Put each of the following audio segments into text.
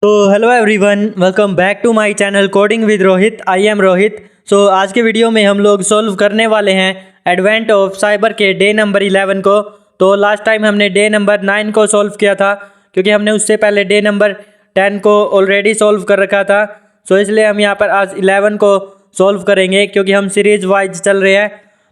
तो hello everyone, welcome back to my channel coding with Rohit. I am Rohit. आज के video में हम लोग सॉल्व करने वाले हैं एडवेंट ऑफ साइबर के डे नंबर 11 को। तो लास्ट टाइम हमने डे नंबर 9 को सॉल्व किया था, क्योंकि हमने उससे पहले डे नंबर 10 को ऑलरेडी सॉल्व कर रखा था। इसलिए हम यहाँ पर आज 11 को सॉल्व करेंगे, क्योंकि हम सीरीज वाइज चल रहे हैं।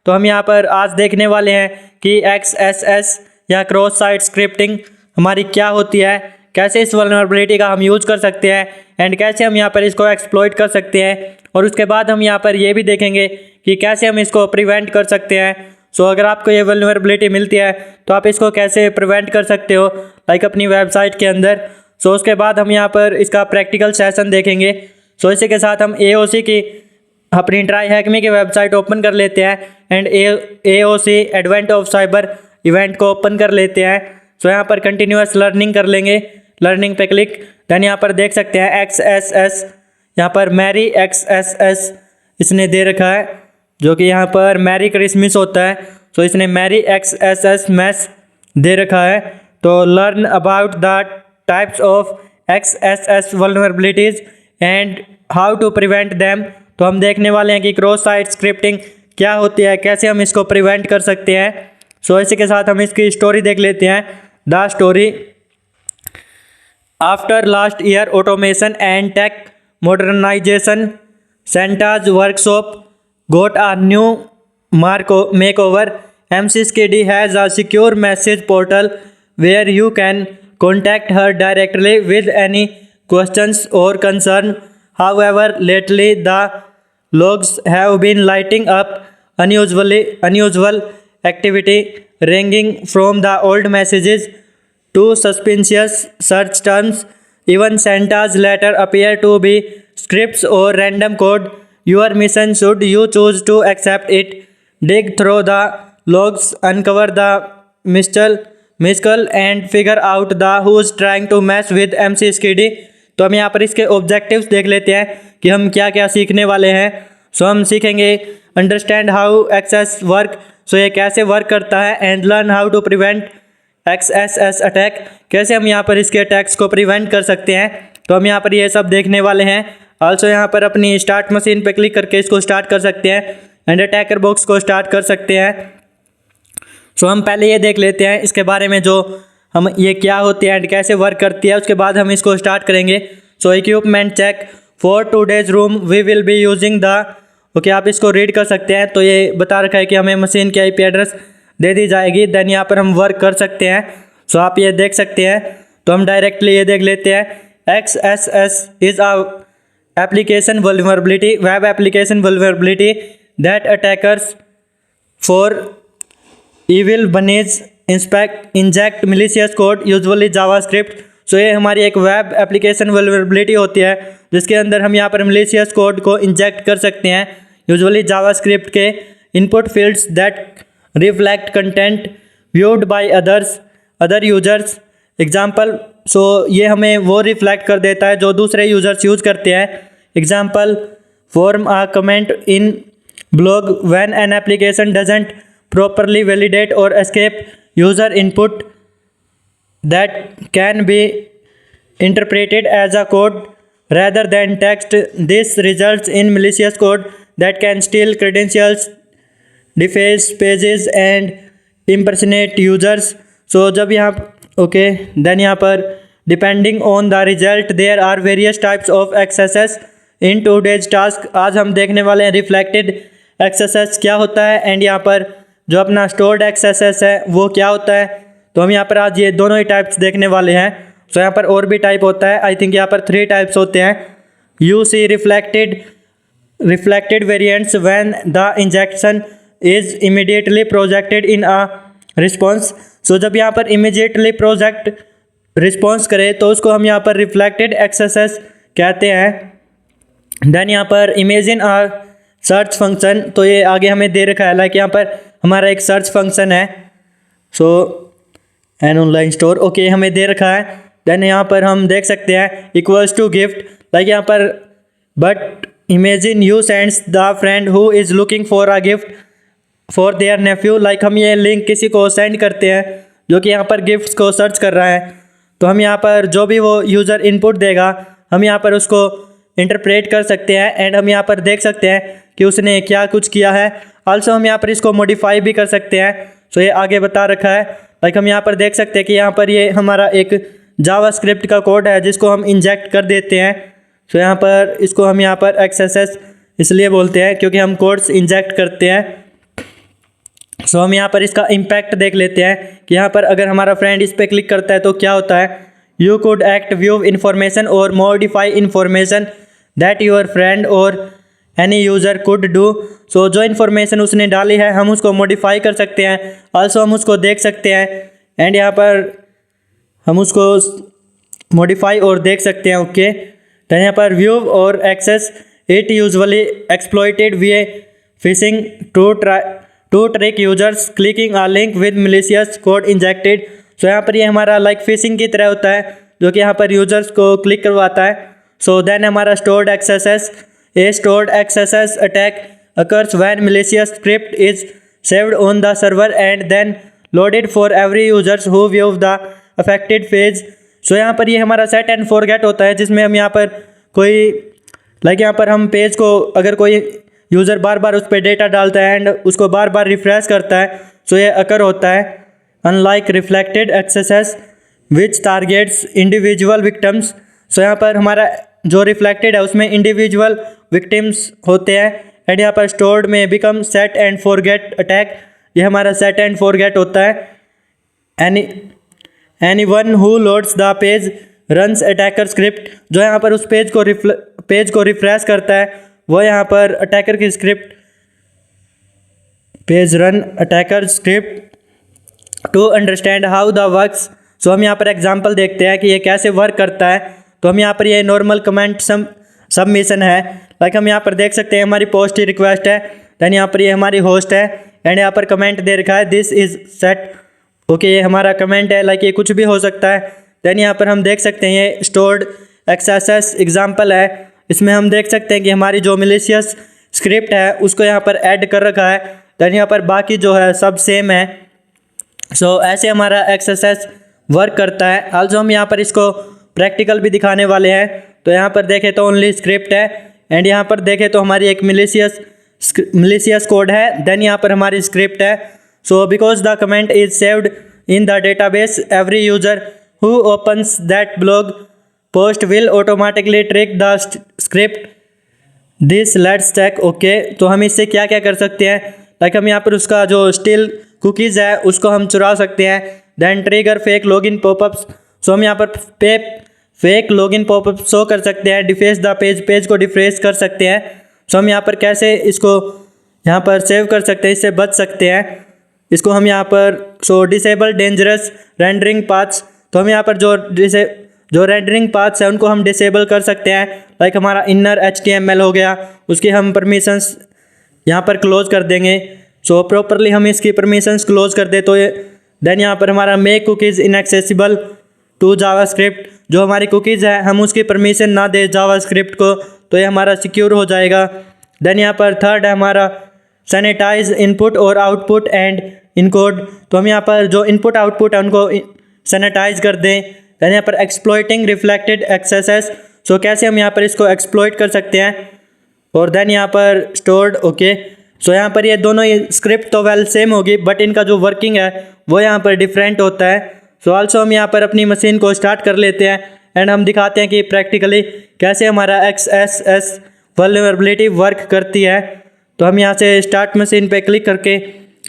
तो हम यहाँ पर आज देखने वाले हैं कि XSS या क्रॉस साइट स्क्रिप्टिंग हमारी क्या होती है, कैसे इस वल्नरेबिलिटी का हम यूज़ कर सकते हैं एंड कैसे हम यहाँ पर इसको एक्सप्लॉइट कर सकते हैं। और उसके बाद हम यहाँ पर ये भी देखेंगे कि कैसे हम इसको प्रिवेंट कर सकते हैं। अगर आपको ये वल्नरेबिलिटी मिलती है तो आप इसको कैसे प्रिवेंट कर सकते हो, लाइक अपनी वेबसाइट के अंदर। उसके बाद हम यहाँ पर इसका प्रैक्टिकल सेशन देखेंगे। इसी के साथ हम AOC की अपनी ट्राई हैकमी की वेबसाइट ओपन कर लेते हैं and AOC advent of cyber event को ओपन कर लेते हैं। यहाँ पर कंटिन्यूअस लर्निंग कर लेंगे, लर्निंग पे क्लिक। देन यहाँ पर देख सकते हैं XSS, यहाँ पर मैरी XSS इसने दे रखा है, जो कि यहाँ पर मैरी क्रिसमस होता है। इसने मैरी XSS मैस दे रखा है। तो learn about the types of XSS vulnerabilities and how to prevent them. तो हम देखने वाले हैं कि क्रॉस साइट स्क्रिप्टिंग क्या होती है, कैसे हम इसको प्रिवेंट कर सकते हैं। इसी के साथ हम इसकी स्टोरी देख लेते हैं। The story: after last year automation and tech modernisation, Santa's workshop got a new makeover. MC Skiddy has a secure message portal where you can contact her directly with any questions or concern. However, lately the logs have been lighting up unusual activity, ranging from the old messages to suspicious search terms. Even Santa's letter appear to be scripts or random code. Your mission, should you choose to accept it, dig through the logs, uncover the mystical and figure out the who's trying to mess with MC Skiddy. तो हम यहाँ पर इसके objectives देख लेते हैं कि हम क्या क्या सीखने वाले हैं। हम सीखेंगे अंडरस्टैंड हाउ एक्सेस वर्क, ये कैसे वर्क करता है, and learn how to prevent XSS attack, कैसे हम यहाँ पर इसके अटैक्स को प्रिवेंट कर सकते हैं। तो हम यहाँ पर ये सब देखने वाले हैं। ऑल्सो यहाँ पर अपनी स्टार्ट मशीन पे क्लिक करके इसको स्टार्ट कर सकते हैं एंड अटैकर बॉक्स को स्टार्ट कर सकते हैं। हम पहले ये देख लेते हैं इसके बारे में, जो हम ये क्या होती है एंड कैसे वर्क करती है। उसके बाद हम इसको स्टार्ट करेंगे। Equipment check for today's room we will be using the, okay आप इसको रीड कर सकते हैं। तो ये बता रखा है कि हमें मशीन की IP एड्रेस दे दी जाएगी, देन यहाँ पर हम वर्क कर सकते हैं। आप ये देख सकते हैं। तो हम डायरेक्टली ये देख लेते हैं। XSS is a application vulnerability, web application vulnerability that attackers for evil bunnies inject malicious code usually JavaScript. ये हमारी एक वेब एप्लीकेशन वल्नरेबिलिटी होती है, जिसके अंदर हम यहाँ पर malicious कोड को इंजेक्ट कर सकते हैं, यूजुअली जावास्क्रिप्ट के input fields that reflect content viewed by other users example. ये हमें वो रिफ्लेक्ट कर देता है जो दूसरे यूजर्स यूज करते हैं। Example: form a comment in blog when an application doesn't properly validate or escape user input that can be interpreted as a code rather than text. This results in malicious code that can steal credentials, deface pages and impersonate users. जब यहाँ then यहाँ पर depending on the result there are various types of XSS in today's task। आज हम देखने वाले हैं reflected XSS क्या होता है एंड यहाँ पर जो अपना स्टोर्ड XSS है वो क्या होता है। तो हम यहाँ पर आज ये दोनों ही टाइप्स देखने वाले हैं। यहाँ पर और भी टाइप होता है, आई थिंक यहाँ पर 3 टाइप्स होते हैं। UC reflected variants when the injection is immediately projected in a response. जब यहाँ पर इमीडिएटली प्रोजेक्ट रिस्पॉन्स करे तो उसको हम यहाँ पर रिफ्लेक्टेड XSS कहते हैं। देन यहाँ पर इमेजिन अ सर्च फंक्शन, तो ये आगे हमें दे रखा है, लाइक यहाँ पर हमारा एक सर्च फंक्शन है। एन ऑनलाइन स्टोर, ओके हमें दे रखा है। देन यहाँ पर हम देख सकते हैं इक्वल्स टू गिफ्ट, लाइक यहाँ पर but imagine you sends the friend who is looking for a gift for their nephew. Like हम ये लिंक किसी को सेंड करते हैं जो कि यहाँ पर गिफ्ट्स को सर्च कर रहा है। तो हम यहाँ पर जो भी वो यूज़र इनपुट देगा हम यहाँ पर उसको इंटरप्रेट कर सकते हैं एंड हम यहाँ पर देख सकते हैं कि उसने क्या कुछ किया है। आल्सो हम यहाँ पर इसको मॉडिफाई भी कर सकते हैं। सो ये आगे बता रखा है। लाइक हम यहाँ पर देख सकते हैं कि यहाँ पर ये हमारा एक जावास्क्रिप्ट का कोड है जिसको हम इंजेक्ट कर देते हैं। सो यहाँ पर इसको हम यहाँ पर XSS इसलिए बोलते हैं क्योंकि हम कोड्स इंजेक्ट करते हैं। सो हम यहाँ पर इसका इम्पैक्ट देख लेते हैं कि यहाँ पर अगर हमारा फ्रेंड इस पर क्लिक करता है तो क्या होता है। You could act view information और modify information that your friend और any user could do. So जो इन्फॉर्मेशन उसने डाली है हम उसको मॉडिफाई कर सकते हैं। आल्सो हम उसको देख सकते हैं एंड यहाँ पर हम उसको मॉडिफाई और देख सकते हैं। ओके तो यहाँ पर व्यू और access it usually exploited via phishing to trick users clicking a link with malicious code injected. So यहाँ पर ये हमारा लाइक फिशिंग की तरह होता है जो कि यहाँ पर यूजर्स को क्लिक करवाता है। सो देन हमारा stored XSS attack occurs when malicious script is saved on the server and then loaded for every users who view the affected page। सो यहाँ पर ये हमारा सेट एंड फॉरगेट होता है जिसमें हम यहाँ पर कोई यहाँ पर हम पेज को अगर कोई यूज़र बार बार उस पर डेटा डालता है एंड उसको बार बार रिफ्रेश करता है सो ये अकर होता है। अनलाइक रिफ्लेक्टेड एक्सेस विच टारगेट्स इंडिविजुअल विक्टिम्स। सो यहाँ पर हमारा जो रिफ्लेक्टेड है उसमें इंडिविजुअल विक्टिम्स होते हैं एंड यहाँ पर स्टोर्ड में become set and forget attack. ये हमारा सेट एंड फॉरगेट होता है। Anyone who loads the page runs attacker script. जो यहाँ पर उस पेज को रिफ्रेश करता है वो यहाँ पर अटैकर की script page run attacker script to understand how the works. So हम यहाँ पर एग्जांपल देखते हैं कि ये कैसे वर्क करता है। तो हम यहाँ पर ये नॉर्मल कमेंट सबमिशन है। लाइक हम यहाँ पर देख सकते हैं हमारी पोस्ट ही रिक्वेस्ट है दैन यहाँ पर ये हमारी होस्ट है एंड यहाँ पर कमेंट दे रखा है दिस इज सेट। ओके ये हमारा कमेंट है लाइक ये कुछ भी हो सकता है। दैन यहाँ पर हम देख सकते हैं ये स्टोर्ड एक्सेस एग्जाम्पल है। इसमें हम देख सकते हैं कि हमारी जो मिलिशियस स्क्रिप्ट है उसको यहाँ पर ऐड कर रखा है दैन यहाँ पर बाकी जो है सब सेम है। सो ऐसे हमारा एक्सेस वर्क करता है। आल्सो हम यहाँ पर इसको प्रैक्टिकल भी दिखाने वाले हैं। तो यहाँ पर देखें तो ओनली स्क्रिप्ट है एंड यहाँ पर देखें तो हमारी एक मिलिशियस कोड है दैन यहाँ पर हमारी स्क्रिप्ट है। So because the comment is saved in the database every user who opens that blog post will automatically trick the script this let's check. Okay तो हम इससे क्या क्या कर सकते हैं। लाइक हम यहाँ पर उसका जो स्टिल कुकीज़ है उसको हम चुरा सकते हैं then trigger fake login popups. So हम यहाँ पर फेक लॉगिन पॉपअप शो कर सकते हैं। डिफेस द पेज को डिफ्रेश कर सकते हैं। सो हम यहाँ पर कैसे इसको यहाँ पर सेव कर सकते हैं इससे बच सकते हैं। इसको हम यहाँ पर डिसेबल डेंजरस रेंडरिंग पाथ्स। तो हम यहाँ पर जो रेंडरिंग पाथ्स है उनको हम डिसेबल कर सकते हैं। लाइक हमारा इनर HTML हो गया उसकी हम परमिशंस यहाँ पर क्लोज कर देंगे। सो प्रॉपरली हम इसकी परमिशंस क्लोज कर दे तो देन यहाँ पर हमारा make cookies inaccessible to JavaScript. जो हमारी कुकीज़ है हम उसकी परमिशन ना दे जावास्क्रिप्ट को तो ये हमारा सिक्योर हो जाएगा। देन यहाँ पर थर्ड है हमारा सैनिटाइज इनपुट और आउटपुट एंड इनकोड। तो हम यहाँ पर जो इनपुट आउटपुट है उनको सैनिटाइज कर दें। देन यहाँ पर एक्सप्लॉइटिंग रिफ्लेक्टेड एक्सेस। सो कैसे हम यहाँ पर इसको एक्सप्लॉइट कर सकते हैं। और देन यहाँ पर स्टोर्ड। ओके सो यहाँ पर ये दोनों स्क्रिप्ट तो वेल सेम होगी बट इनका जो वर्किंग है वो यहाँ पर डिफरेंट होता है। सो आल्सो हम यहाँ पर अपनी मशीन को स्टार्ट कर लेते हैं एंड हम दिखाते हैं कि प्रैक्टिकली कैसे हमारा XSS वल्नरेबिलिटी वर्क करती है। तो हम यहाँ से स्टार्ट मशीन पे क्लिक करके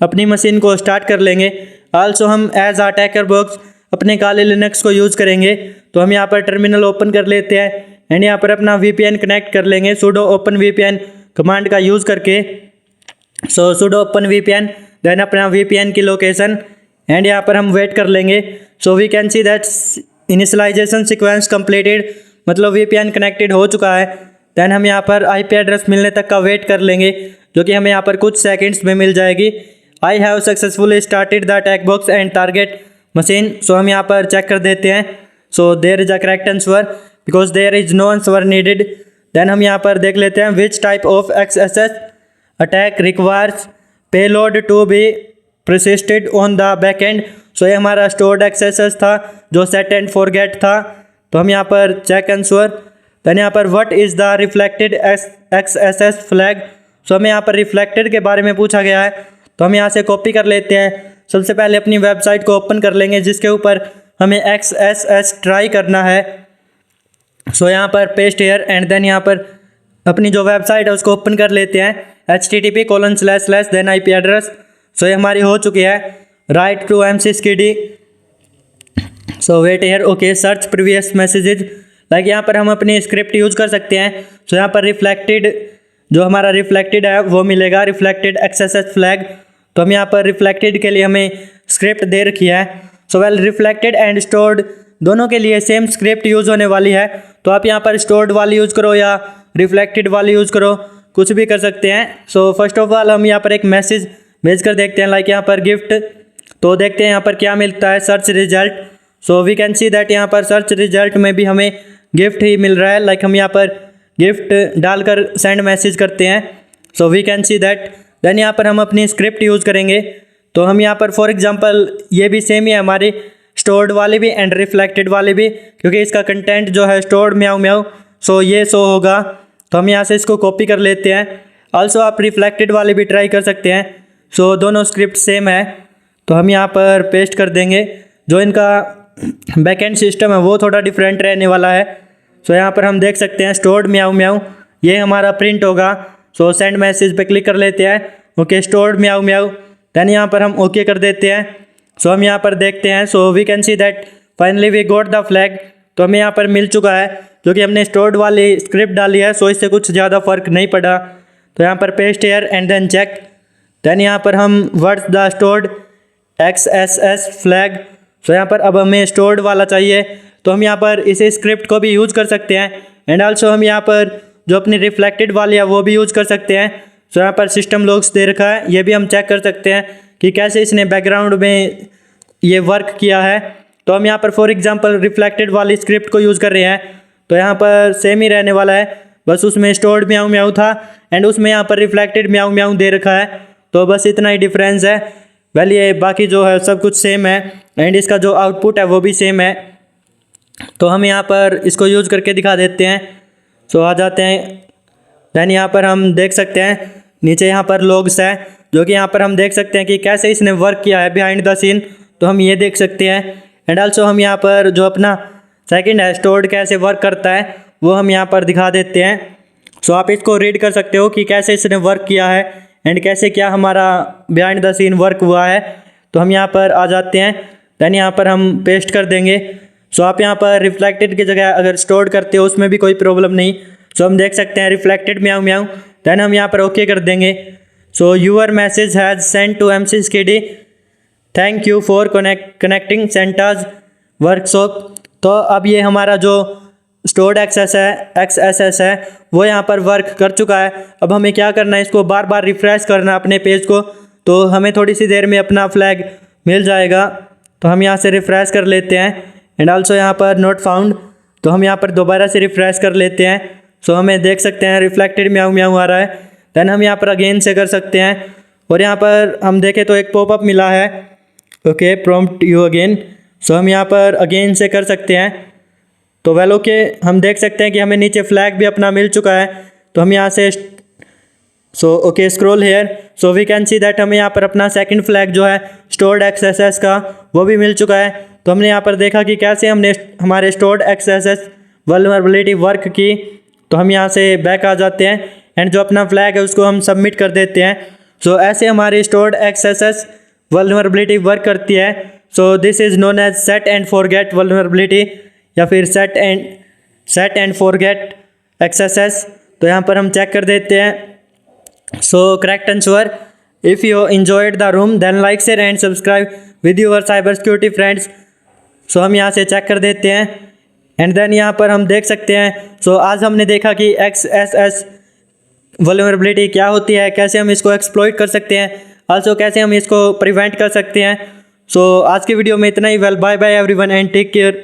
अपनी मशीन को स्टार्ट कर लेंगे। आल्सो हम एज अटैकर बॉक्स अपने काले लिनक्स को यूज़ करेंगे। तो हम यहाँ पर टर्मिनल ओपन कर लेते हैं एंड यहाँ पर अपना VPN कनेक्ट कर लेंगे sudo open VPN कमांड का यूज़ करके। So sudo open VPN then अपना VPN की लोकेशन एंड यहाँ पर हम वेट कर लेंगे। So we can see that initialisation sequence completed मतलब VPN कनेक्टेड हो चुका है। देन हम यहाँ पर IP एड्रेस मिलने तक का वेट कर लेंगे जो कि हमें यहाँ पर कुछ सेकंड्स में मिल जाएगी। I have successfully started the attack box and target machine. So हम यहाँ पर चेक कर देते हैं। So there is a correct answer because there is no answer needed. Then हम यहाँ पर देख लेते हैं which type of XSS attack requires payload to be persisted on the backend। So ये हमारा स्टोर्ड एक्सेसेस था जो सेट एंड फॉरगेट था। तो हम यहाँ पर चेक आंसर, देन यहाँ पर what is the reflected XSS flag. So हमें यहाँ पर रिफ्लेक्टेड के बारे में पूछा गया है, तो हम यहाँ से कॉपी कर लेते हैं। सबसे पहले अपनी वेबसाइट को ओपन कर लेंगे जिसके ऊपर हमें एक्सएसएस ट्राई करना है। सो यहाँ पर पेस्ट हेयर एंड देन यहाँ पर अपनी जो वेबसाइट है उसको ओपन कर लेते हैं http:// then IP address. So ये हमारी हो चुकी है। Write to msyscd। So wait here, okay search previous messages. Like यहाँ पर हम अपनी स्क्रिप्ट यूज़ कर सकते हैं। सो यहाँ पर रिफ्लेक्टेड जो हमारा रिफ्लेक्टेड है वो मिलेगा, रिफ्लेक्टेड एक्सएसएस फ्लैग। तो हम यहाँ पर रिफ्लेक्टेड के लिए हमें स्क्रिप्ट दे रखी है। So well reflected and stored दोनों के लिए सेम स्क्रिप्ट यूज़ होने वाली है। तो आप यहाँ पर स्टोर्ड वाली यूज़ करो या रिफ्लेक्टेड वाली यूज़ करो, कुछ भी कर सकते हैं। सो फर्स्ट ऑफ ऑल हम यहाँ पर एक मैसेज भेज कर देखते हैं, लाइक यहाँ पर गिफ्ट। तो देखते हैं यहाँ पर क्या मिलता है, search result. So we can see that यहाँ पर सर्च रिजल्ट में भी हमें गिफ्ट ही मिल रहा है। लाइक हम यहाँ पर गिफ्ट डालकर सेंड मैसेज करते हैं। So we can see that. Then यहाँ पर हम अपनी स्क्रिप्ट यूज़ करेंगे। तो हम यहाँ पर फॉर एग्जांपल ये भी सेम ही है हमारी, स्टोर्ड वाली भी एंड रिफ्लेक्टेड वाली भी, क्योंकि इसका कंटेंट जो है स्टोर्ड म्याऊ म्याऊ, सो ये शो होगा। तो हम यहाँ से इसको कॉपी कर लेते हैं। ऑल्सो आप रिफ्लेक्टेड वाली भी ट्राई कर सकते हैं। सो दोनों स्क्रिप्ट सेम है, तो हम यहाँ पर पेस्ट कर देंगे। जो इनका बैकएंड सिस्टम है वो थोड़ा डिफरेंट रहने वाला है। सो यहाँ पर हम देख सकते हैं स्टोर्ड म्याऊ म्याऊ ये हमारा प्रिंट होगा। सो सेंड मैसेज पे क्लिक कर लेते हैं, ओके स्टोर्ड म्याऊ म्याऊ। देन यहाँ पर हम ओके कर देते हैं। सो हम यहाँ पर देखते हैं, so we can see that finally we got the flag. तो हमें यहाँ पर मिल चुका है, क्योंकि हमने स्टोर्ड वाली स्क्रिप्ट डाली है। सो इससे कुछ ज़्यादा फर्क नहीं पड़ा। तो यहाँ पर paste here and then check. Then यहाँ पर हम what's the stored XSS flag. So यहाँ पर अब हमें स्टोर्ड वाला चाहिए, तो हम यहाँ पर इसी स्क्रिप्ट को भी यूज़ कर सकते हैं। एंड ऑल्सो हम यहाँ पर जो अपनी रिफ्लेक्टेड वाली है वो भी यूज़ कर सकते हैं। सो यहाँ पर सिस्टम लॉग्स दे रखा है, ये भी हम चेक कर सकते हैं कि कैसे इसने बैकग्राउंड में ये वर्क किया है। तो हम यहाँ पर फॉर एग्जांपल रिफ्लेक्टेड वाली स्क्रिप्ट को यूज़ कर रहे हैं, तो यहाँ पर सेम ही रहने वाला है, बस उसमें स्टोर्ड म्याऊ म्याऊ था एंड उसमें यहाँ पर रिफ्लेक्टेड म्याऊ म्याऊ दे रखा है। तो बस इतना ही डिफरेंस है। वेल ये बाकी जो है सब कुछ सेम है एंड इसका जो आउटपुट है वो भी सेम है। तो हम यहाँ पर इसको यूज़ करके दिखा देते हैं। सो आ जाते हैं। देन यहाँ पर हम देख सकते हैं नीचे यहाँ पर लॉग्स है, जो कि यहाँ पर हम देख सकते हैं कि कैसे इसने वर्क किया है बिहाइंड द सीन। तो हम ये देख सकते हैं। एंड ऑल्सो हम यहाँ पर जो अपना सेकंड है स्टोर्ड कैसे वर्क करता है वो हम यहाँ पर दिखा देते हैं। सो आप इसको रीड कर सकते हो कि कैसे इसने वर्क किया है एंड कैसे क्या हमारा बिहाइंड द सीन वर्क हुआ है। तो हम यहाँ पर आ जाते हैं। देन यहाँ पर हम पेस्ट कर देंगे। सो आप यहाँ पर रिफ्लेक्टेड की जगह अगर स्टोर्ड करते हो उसमें भी कोई प्रॉब्लम नहीं। सो हम देख सकते हैं रिफ्लेक्टेड म्याऊ म्याऊ। देन हम यहाँ पर ओके कर देंगे। So your message has send to msyscd, thank you for connecting सेंटाज वर्कशॉप। तो अब ये हमारा जो स्टोर्ड एक्सएसएस है वो यहाँ पर वर्क कर चुका है। अब हमें क्या करना है, इसको बार बार रिफ्रेश करना अपने पेज को, तो हमें थोड़ी सी देर में अपना फ्लैग मिल जाएगा। तो हम यहाँ से रिफ्रेश कर लेते हैं। एंड ऑल्सो यहाँ पर नॉट फाउंड, तो हम यहाँ पर दोबारा से रिफ्रेश कर लेते हैं। सो हमें देख सकते हैं रिफ्लेक्टेड म्याऊ म्याऊ आ रहा है। देन हम यहाँ पर अगेन से कर सकते हैं और यहाँ पर हम देखें तो एक पॉपअप मिला है, ओके प्रॉम्प्ट यू अगेन। सो हम यहाँ पर अगेन से कर सकते हैं। तो वेल ओके हम देख सकते हैं कि हमें नीचे फ्लैग भी अपना मिल चुका है। तो हम यहाँ से so okay scroll here. So we can see that हमें यहाँ पर अपना सेकंड फ्लैग जो है स्टोर्ड एक्सएसएस का वो भी मिल चुका है। तो हमने यहाँ पर देखा कि कैसे हमने हमारे स्टोर्ड एक्सएसएस वल्नरेबिलिटी वर्क की। तो हम यहाँ से बैक आ जाते हैं एंड जो अपना फ्लैग है उसको हम सबमिट कर देते हैं। सो ऐसे हमारी स्टोर्ड एक्सएसएस वल्नरेबिलिटी वर्क करती है। So this is known as set and forget vulnerability या फिर सेट एंड फॉरगेट एक्सएसएस। तो यहाँ पर हम चेक कर देते हैं। So correct answer, if you enjoyed the room then like share and subscribe with your cyber security friends. So हम यहाँ से चेक कर देते हैं एंड देन यहाँ पर हम देख सकते हैं। सो आज हमने देखा कि एक्सएसएस वल्नरेबिलिटी क्या होती है, कैसे हम इसको एक्सप्लॉइट कर सकते हैं, आल्सो कैसे हम इसको प्रिवेंट कर सकते हैं। सो आज की वीडियो में इतना ही। Well bye bye everyone and take care.